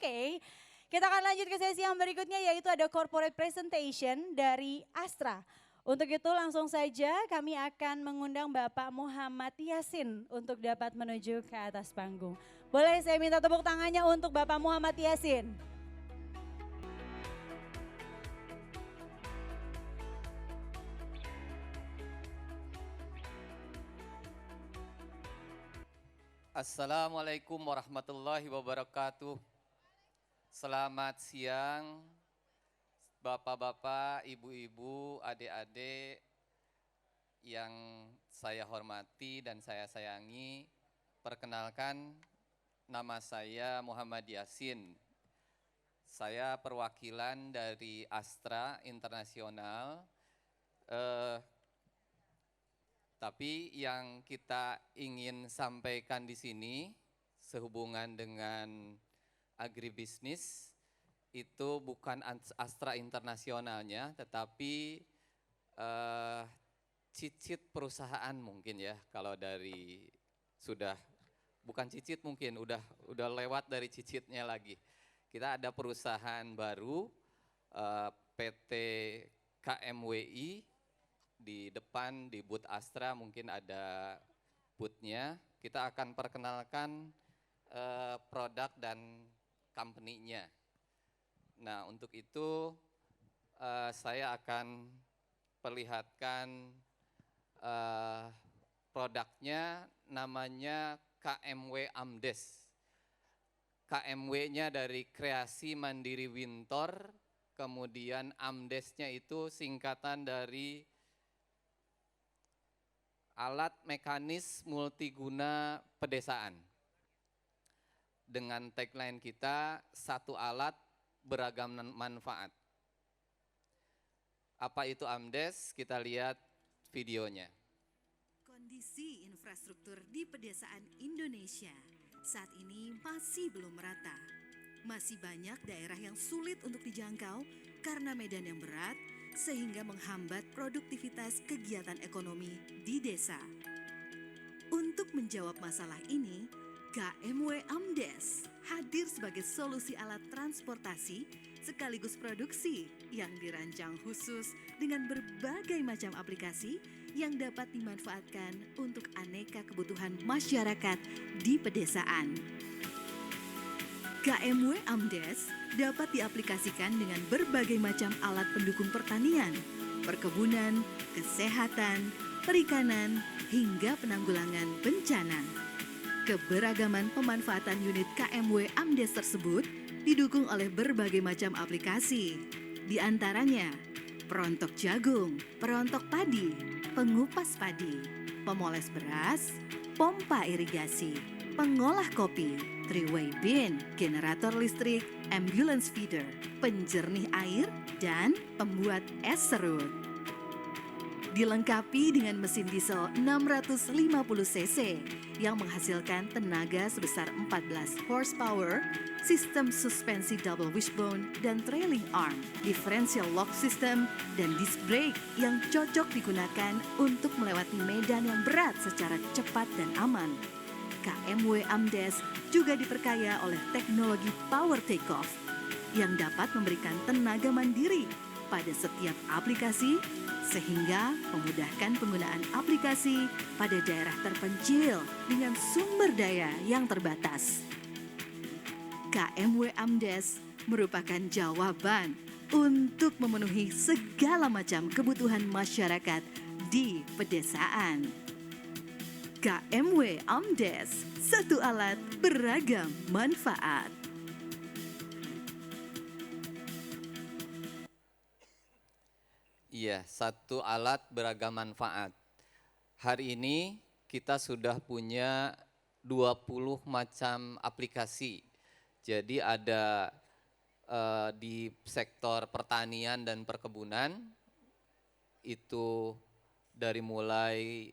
Oke, kita akan lanjut ke sesi yang berikutnya yaitu ada corporate presentation dari Astra. Untuk itu langsung saja kami akan mengundang Bapak Muhammad Yasin untuk dapat menuju ke atas panggung. Boleh saya minta tepuk tangannya untuk Bapak Muhammad Yasin. Assalamualaikum warahmatullahi wabarakatuh. Selamat siang, bapak-bapak, ibu-ibu, adik-adik yang saya hormati dan saya sayangi. Perkenalkan, nama saya Muhammad Yasin. Saya perwakilan dari Astra Internasional. Tapi yang kita ingin sampaikan di sini sehubungan dengan agribisnis itu bukan Astra Internasionalnya, tetapi cicit perusahaan mungkin ya, kalau dari sudah bukan cicit mungkin udah lewat dari cicitnya lagi. Kita ada perusahaan baru PT KMWI. Di depan di booth Astra mungkin ada booth-nya. Kita akan perkenalkan produk dan company-nya. Nah, untuk itu saya akan perlihatkan produknya, namanya KMW Amdes. KMW-nya dari Kreasi Mandiri Wintor, kemudian Amdes-nya itu singkatan dari Alat Mekanis Multiguna Pedesaan. Dengan tagline kita, satu alat beragam manfaat. Apa itu Amdes? Kita lihat videonya. Kondisi infrastruktur di pedesaan Indonesia saat ini masih belum merata. Masih banyak daerah yang sulit untuk dijangkau karena medan yang berat, sehingga menghambat produktivitas kegiatan ekonomi di desa. Untuk menjawab masalah ini, KMW Amdes hadir sebagai solusi alat transportasi sekaligus produksi yang dirancang khusus dengan berbagai macam aplikasi yang dapat dimanfaatkan untuk aneka kebutuhan masyarakat di pedesaan. KMW Amdes dapat diaplikasikan dengan berbagai macam alat pendukung pertanian, perkebunan, kesehatan, perikanan, hingga penanggulangan bencana. Keberagaman pemanfaatan unit KMW Amdes tersebut didukung oleh berbagai macam aplikasi, di antaranya perontok jagung, perontok padi, pengupas padi, pemoles beras, pompa irigasi, pengolah kopi, three-way bin, generator listrik, ambulance feeder, penjernih air, dan pembuat es serut. Dilengkapi dengan mesin diesel 650 cc yang menghasilkan tenaga sebesar 14 horsepower, sistem suspensi double wishbone dan trailing arm, differential lock system, dan disc brake yang cocok digunakan untuk melewati medan yang berat secara cepat dan aman. KMW Amdes juga diperkaya oleh teknologi power takeoff yang dapat memberikan tenaga mandiri pada setiap aplikasi sehingga memudahkan penggunaan aplikasi pada daerah terpencil dengan sumber daya yang terbatas. KMW Amdes merupakan jawaban untuk memenuhi segala macam kebutuhan masyarakat di pedesaan. KMW Amdes, satu alat beragam manfaat. Iya, satu alat beragam manfaat. Hari ini kita sudah punya 20 macam aplikasi. Jadi ada di sektor pertanian dan perkebunan, itu dari mulai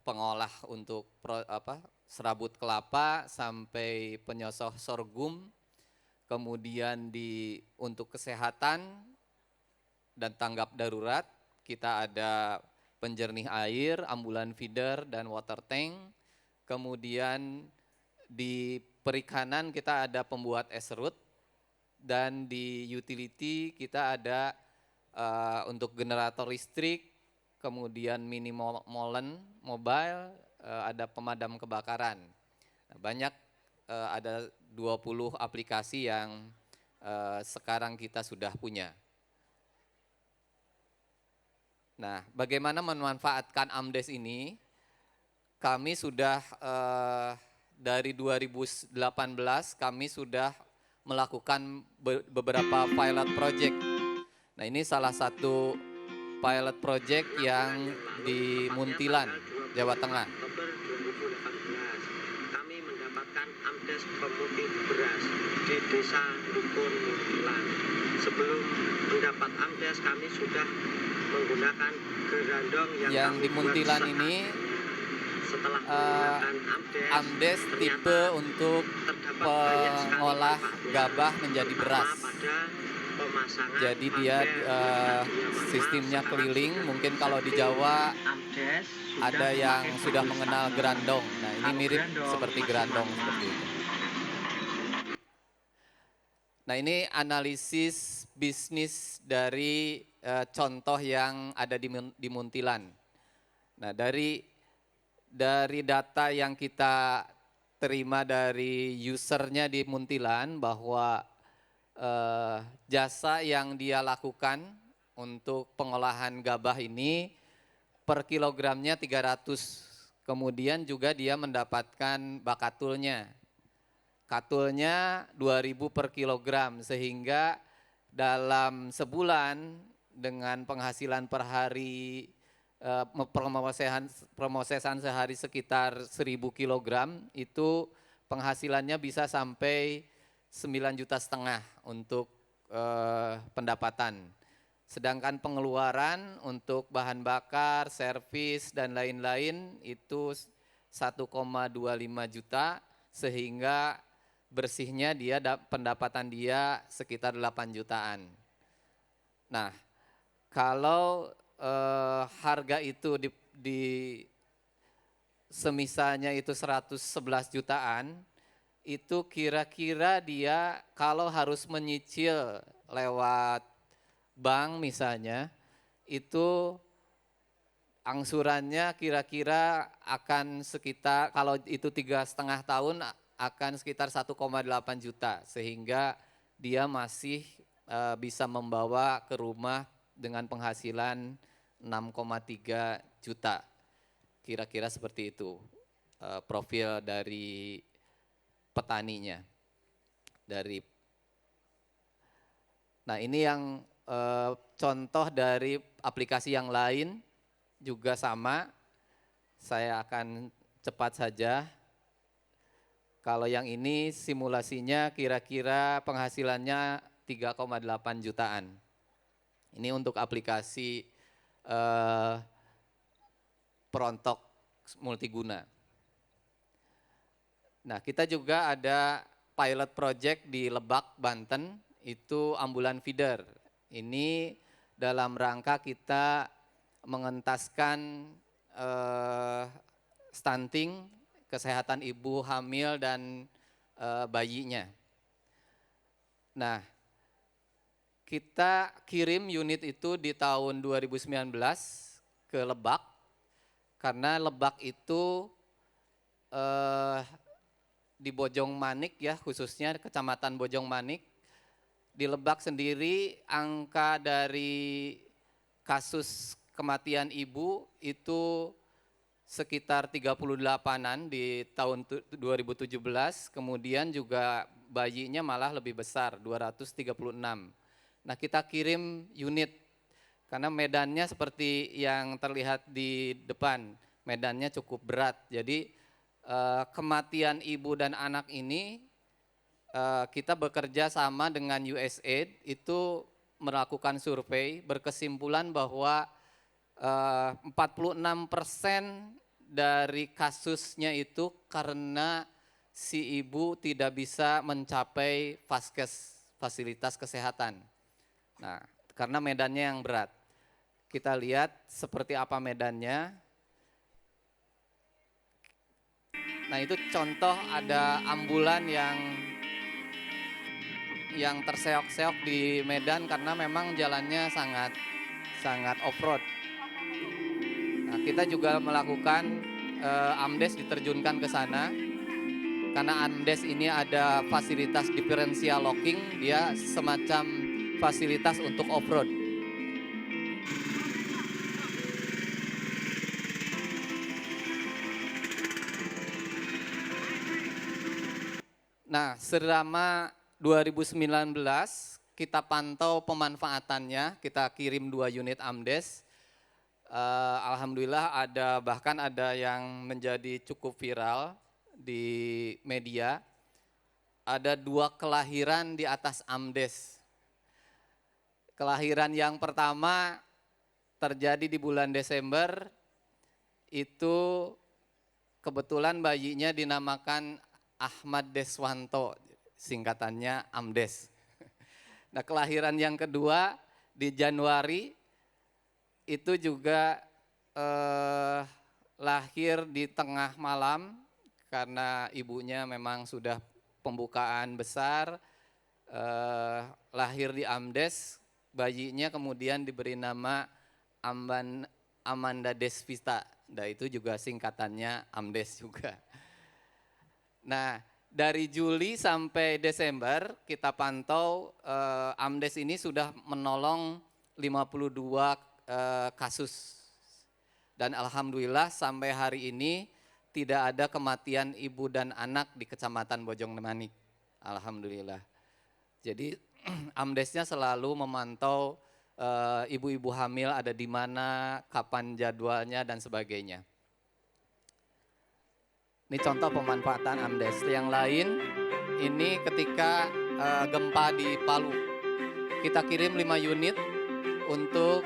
pengolah untuk serabut kelapa sampai penyosor sorghum, kemudian untuk kesehatan dan tanggap darurat kita ada penjernih air, ambulan feeder dan water tank, kemudian di perikanan kita ada pembuat es serut, dan di utility kita ada untuk generator listrik, kemudian mini molen mobile, ada pemadam kebakaran. Nah, banyak, ada 20 aplikasi yang sekarang kita sudah punya. Nah, bagaimana memanfaatkan AMDES ini? Kami sudah dari 2018 kami sudah melakukan beberapa pilot project. Nah, ini salah satu pilot project yang di Muntilan, Jawa Tengah. Oktober 2018 kami mendapatkan AMDES pemutih beras di Desa Dukun Muntilan. Sebelum mendapat AMDES kami sudah menggunakan gerandong yang di Muntilan ini setelah menggunakan AMDES tipe untuk pengolah gabah menjadi beras. Jadi dia sistemnya keliling, mungkin kalau di Jawa ada yang sudah mengenal gerandong. Nah, ini mirip seperti gerandong seperti itu. Nah, ini analisis bisnis dari contoh yang ada di Muntilan. Nah, dari data yang kita terima dari usernya di Muntilan bahwa jasa yang dia lakukan untuk pengolahan gabah ini per kilogramnya 300. Kemudian juga dia mendapatkan bakatulnya. Katulnya 2.000 per kilogram, sehingga dalam sebulan dengan penghasilan per hari promosesan sehari sekitar 1.000 kilogram, itu penghasilannya bisa sampai 9,5 juta untuk pendapatan. Sedangkan pengeluaran untuk bahan bakar, servis dan lain-lain itu 1,25 juta, sehingga bersihnya dia pendapatan dia sekitar 8 jutaan. Nah, kalau harga itu di semisalnya itu 111 jutaan, itu kira-kira dia kalau harus menyicil lewat bank misalnya, itu angsurannya kira-kira akan sekitar, kalau itu 3,5 tahun akan sekitar 1,8 juta, sehingga dia masih bisa membawa ke rumah dengan penghasilan 6,3 juta. Kira-kira seperti itu profil dari petaninya. Nah, ini yang contoh dari aplikasi yang lain juga sama. Saya akan cepat saja. Kalau yang ini simulasinya kira-kira penghasilannya 3,8 jutaan. Ini untuk aplikasi perontok multiguna. Nah, kita juga ada pilot project di Lebak, Banten, itu ambulan feeder. Ini dalam rangka kita mengentaskan stunting, kesehatan ibu hamil dan bayinya. Nah, kita kirim unit itu di tahun 2019 ke Lebak, karena Lebak itu di Bojong Manik ya, khususnya Kecamatan Bojong Manik. Di Lebak sendiri angka dari kasus kematian ibu itu sekitar 38-an di tahun 2017, kemudian juga bayinya malah lebih besar, 236. Nah, kita kirim unit, karena medannya seperti yang terlihat di depan, medannya cukup berat. Jadi kematian ibu dan anak ini kita bekerja sama dengan USAID, itu melakukan survei, berkesimpulan bahwa 46% dari kasusnya itu karena si ibu tidak bisa mencapai vaskes, fasilitas kesehatan. Nah, karena medannya yang berat. Kita lihat seperti apa medannya. Nah itu contoh ada ambulan yang terseok-seok di Medan karena memang jalannya sangat off-road. Nah kita juga melakukan AMDES diterjunkan ke sana. Karena AMDES ini ada fasilitas differential locking, dia semacam fasilitas untuk off-road. Nah, selama 2019 kita pantau pemanfaatannya, kita kirim 2 unit AMDES. Alhamdulillah bahkan ada yang menjadi cukup viral di media. Ada 2 kelahiran di atas AMDES. Kelahiran yang pertama terjadi di bulan Desember, itu kebetulan bayinya dinamakan Ahmad Deswanto, singkatannya AMDES. Nah kelahiran yang kedua di Januari, itu juga lahir di tengah malam karena ibunya memang sudah pembukaan besar, lahir di AMDES, bayinya kemudian diberi nama Amanda Desvita, nah itu juga singkatannya AMDES juga. Nah dari Juli sampai Desember kita pantau AMDES ini sudah menolong 52 kasus. Dan alhamdulillah sampai hari ini tidak ada kematian ibu dan anak di Kecamatan Bojong Manik. Alhamdulillah. Jadi AMDES-nya selalu memantau ibu-ibu hamil ada di mana, kapan jadwalnya dan sebagainya. Ini contoh pemanfaatan AMDES. Yang lain ini ketika gempa di Palu. Kita kirim 5 unit untuk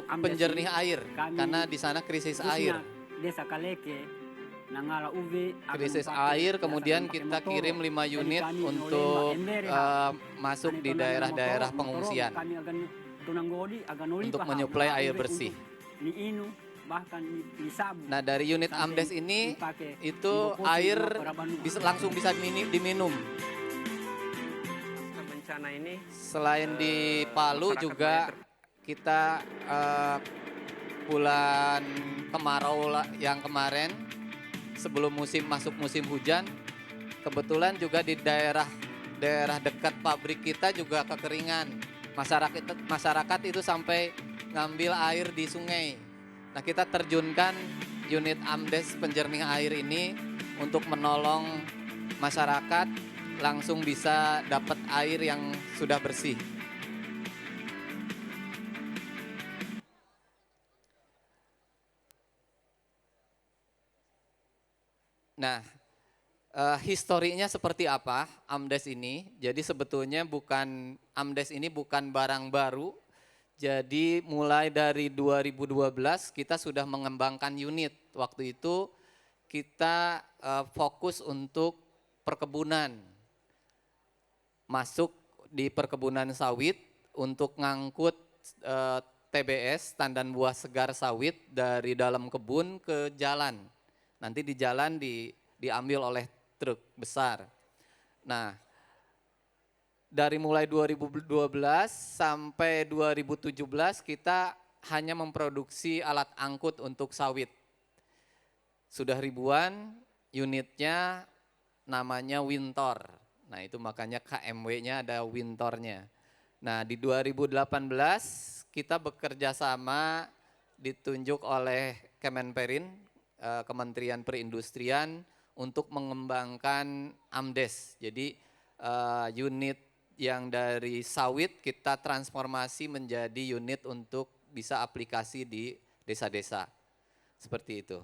penjernih air karena di sana krisis air. Krisis air, kemudian kita kirim 5 unit untuk masuk di daerah-daerah pengungsian untuk menyuplai air bersih. Nah dari unit AMDES ini itu air langsung bisa diminum. Bencana ini Selain di Palu juga kita bulan kemarau yang kemarin sebelum masuk musim hujan, kebetulan juga di daerah dekat pabrik kita juga kekeringan. Masyarakat itu sampai ngambil air di sungai. Nah kita terjunkan unit AMDES penjernih air ini untuk menolong masyarakat langsung bisa dapat air yang sudah bersih. Nah, historinya seperti apa AMDES ini? Jadi sebetulnya AMDES ini bukan barang baru. Jadi mulai dari 2012 kita sudah mengembangkan unit. Waktu itu kita fokus untuk perkebunan. Masuk di perkebunan sawit untuk ngangkut TBS, tandan buah segar sawit dari dalam kebun ke jalan. Nanti di jalan diambil oleh truk besar. Nah, dari mulai 2012 sampai 2017 kita hanya memproduksi alat angkut untuk sawit. Sudah ribuan unitnya, namanya Wintor. Nah itu makanya KMW-nya ada Wintornya. Nah di 2018 kita bekerja sama ditunjuk oleh Kemenperin, Kementerian Perindustrian untuk mengembangkan AMDES. Jadi unit yang dari sawit kita transformasi menjadi unit untuk bisa aplikasi di desa-desa. Seperti itu.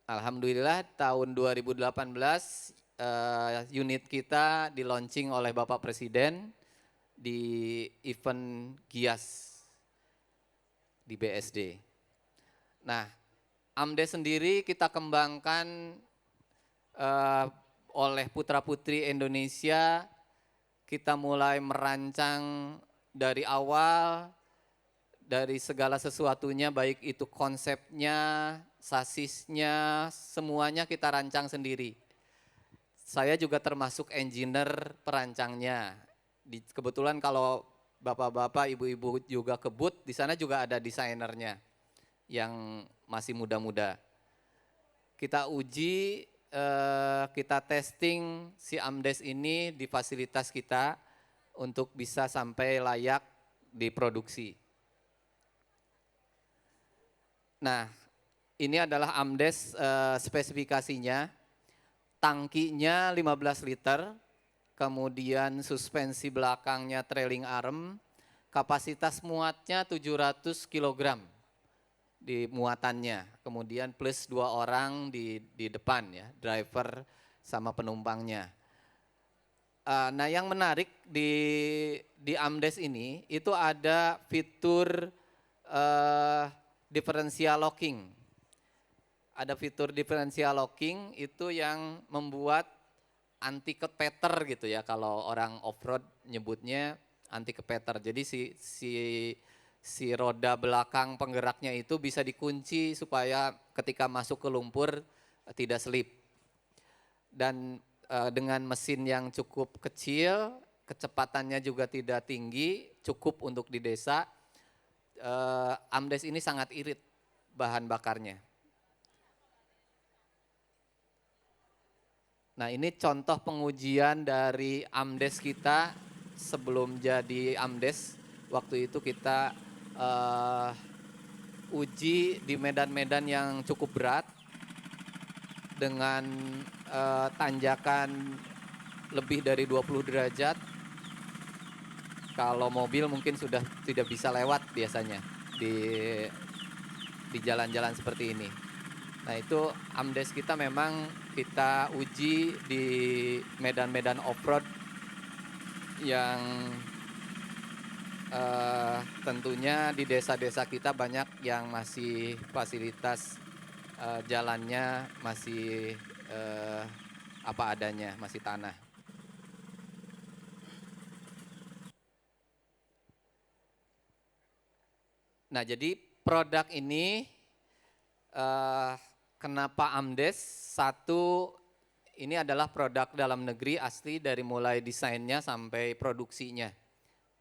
Alhamdulillah tahun 2018 unit kita di launching oleh Bapak Presiden di event GIAS di BSD. Nah, AMDES sendiri kita kembangkan oleh putra-putri Indonesia. Kita mulai merancang dari awal dari segala sesuatunya, baik itu konsepnya, sasisnya, semuanya kita rancang sendiri. Saya juga termasuk engineer perancangnya. Kebetulan kalau bapak-bapak, ibu-ibu juga kebut, di sana juga ada desainernya yang masih muda-muda. Kita uji, kita testing si AMDES ini di fasilitas kita untuk bisa sampai layak diproduksi. Nah, ini adalah AMDES spesifikasinya. Tangkinya 15 liter, kemudian suspensi belakangnya trailing arm, kapasitas muatnya 700 kg di muatannya. Kemudian plus 2 orang di depan ya, driver sama penumpangnya. Nah, yang menarik di AMDES ini itu ada fitur differential locking. Ada fitur differential locking itu yang membuat anti kepeter gitu ya, kalau orang off-road nyebutnya anti kepeter. Jadi si roda belakang penggeraknya itu bisa dikunci supaya ketika masuk ke lumpur tidak slip. Dan dengan mesin yang cukup kecil, kecepatannya juga tidak tinggi, cukup untuk di desa. AMDES ini sangat irit bahan bakarnya. Nah, ini contoh pengujian dari AMDES kita sebelum jadi AMDES. Waktu itu kita uji di medan-medan yang cukup berat dengan tanjakan lebih dari 20 derajat. Kalau mobil mungkin sudah tidak bisa lewat biasanya di jalan-jalan seperti ini. Nah, itu AMDES kita memang kita uji di medan-medan off-road yang tentunya di desa-desa kita banyak yang masih fasilitas jalannya masih apa adanya, masih tanah. Nah, jadi produk ini kenapa AMDES? Satu, ini adalah produk dalam negeri asli dari mulai desainnya sampai produksinya.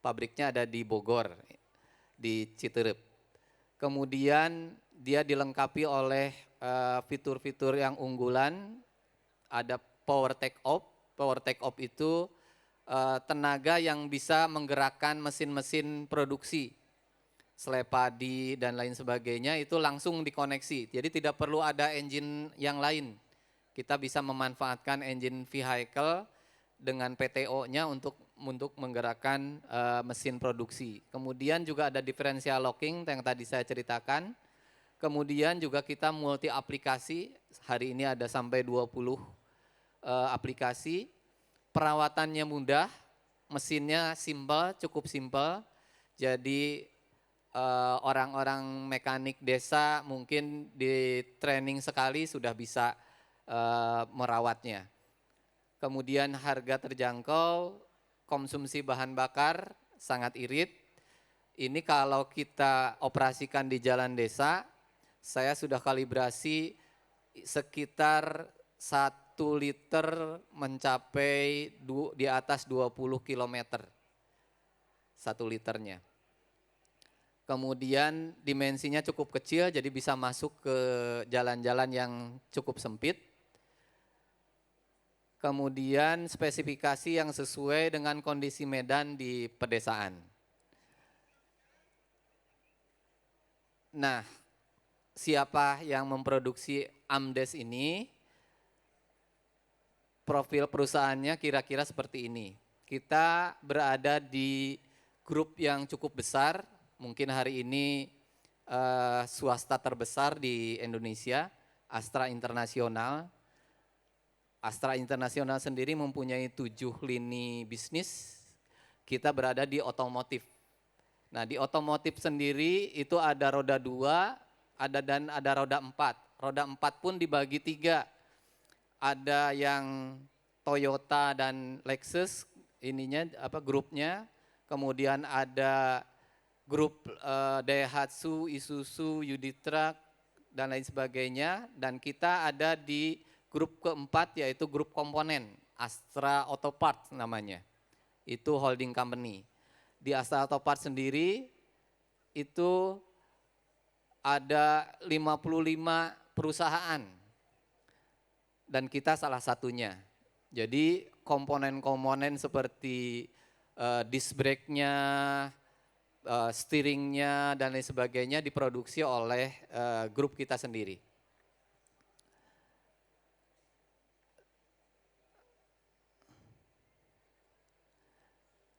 Pabriknya ada di Bogor, di Citerep. Kemudian dia dilengkapi oleh fitur-fitur yang unggulan, ada power take off. Power take off itu tenaga yang bisa menggerakkan mesin-mesin produksi. Selai padi dan lain sebagainya itu langsung dikoneksi. Jadi tidak perlu ada engine yang lain. Kita bisa memanfaatkan engine vehicle dengan PTO-nya untuk menggerakkan mesin produksi. Kemudian juga ada differential locking yang tadi saya ceritakan. Kemudian juga kita multi aplikasi. Hari ini ada sampai 20 aplikasi. Perawatannya mudah, mesinnya simple, cukup simple. Jadi orang-orang mekanik desa mungkin di training sekali sudah bisa merawatnya. Kemudian harga terjangkau, konsumsi bahan bakar sangat irit. Ini kalau kita operasikan di jalan desa, saya sudah kalibrasi sekitar 1 liter mencapai di atas 20 km. 1 liternya. Kemudian dimensinya cukup kecil, jadi bisa masuk ke jalan-jalan yang cukup sempit. Kemudian spesifikasi yang sesuai dengan kondisi medan di pedesaan. Nah, siapa yang memproduksi AMDES ini? Profil perusahaannya kira-kira seperti ini. Kita berada di grup yang cukup besar, mungkin hari ini swasta terbesar di Indonesia, Astra Internasional. Astra Internasional sendiri mempunyai 7 lini bisnis. Kita berada di otomotif. Nah, di otomotif sendiri itu ada roda 2, dan ada roda 4. Roda 4 pun dibagi 3. Ada yang Toyota dan Lexus, grupnya. Kemudian ada grup Daihatsu, Isuzu, Yuditrak, dan lain sebagainya. Dan kita ada di grup keempat yaitu grup komponen, Astra Auto Parts namanya. Itu holding company. Di Astra Auto Parts sendiri itu ada 55 perusahaan dan kita salah satunya. Jadi komponen-komponen seperti disc brake-nya, steeringnya dan lain sebagainya diproduksi oleh grup kita sendiri.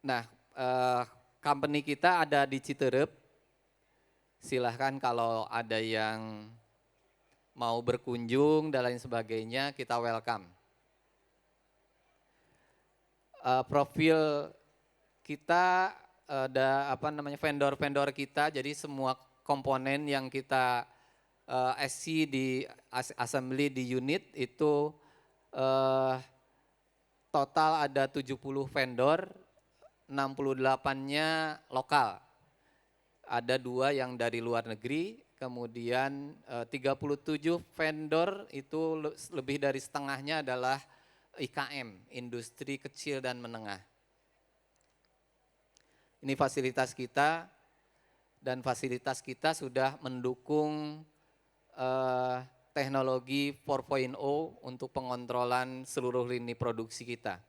Nah, company kita ada di Citerep. Silahkan kalau ada yang mau berkunjung dan lain sebagainya, kita welcome. Profil kita ada vendor-vendor kita, jadi semua komponen yang kita SC di assembly di unit itu total ada 70 vendor, 68-nya lokal. Ada 2 yang dari luar negeri, kemudian 37 vendor itu lebih dari setengahnya adalah IKM, industri kecil dan menengah. Ini fasilitas kita dan fasilitas kita sudah mendukung teknologi 4.0 untuk pengontrolan seluruh lini produksi kita.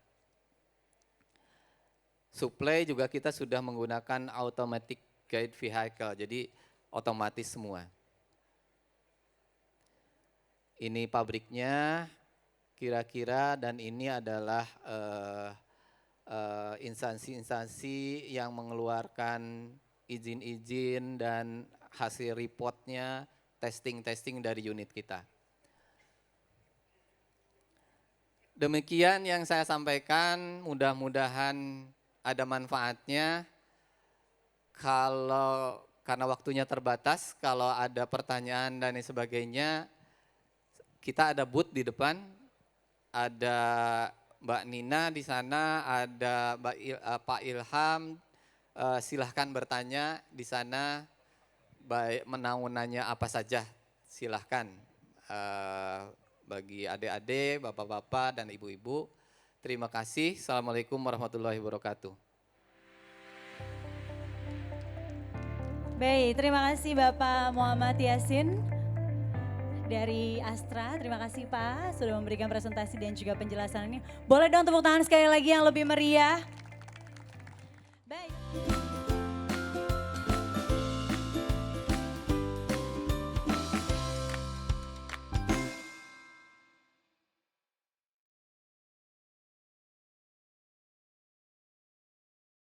Supply juga kita sudah menggunakan automatic guide vehicle, jadi otomatis semua. Ini pabriknya kira-kira dan ini adalah instansi-instansi yang mengeluarkan izin-izin dan hasil reportnya, testing-testing dari unit kita. Demikian yang saya sampaikan, mudah-mudahan ada manfaatnya. Karena waktunya terbatas, kalau ada pertanyaan dan lain sebagainya, kita ada booth di depan, ada Mbak Nina di sana, ada Pak Ilham, silahkan bertanya di sana, baik mau nanya apa saja, silahkan. Bagi adik-adik, bapak-bapak, dan ibu-ibu, terima kasih. Assalamualaikum warahmatullahi wabarakatuh. Baik, terima kasih Bapak Muhammad Yasin dari Astra. Terima kasih Pak sudah memberikan presentasi dan juga penjelasan ini. Boleh dong tepuk tangan sekali lagi yang lebih meriah.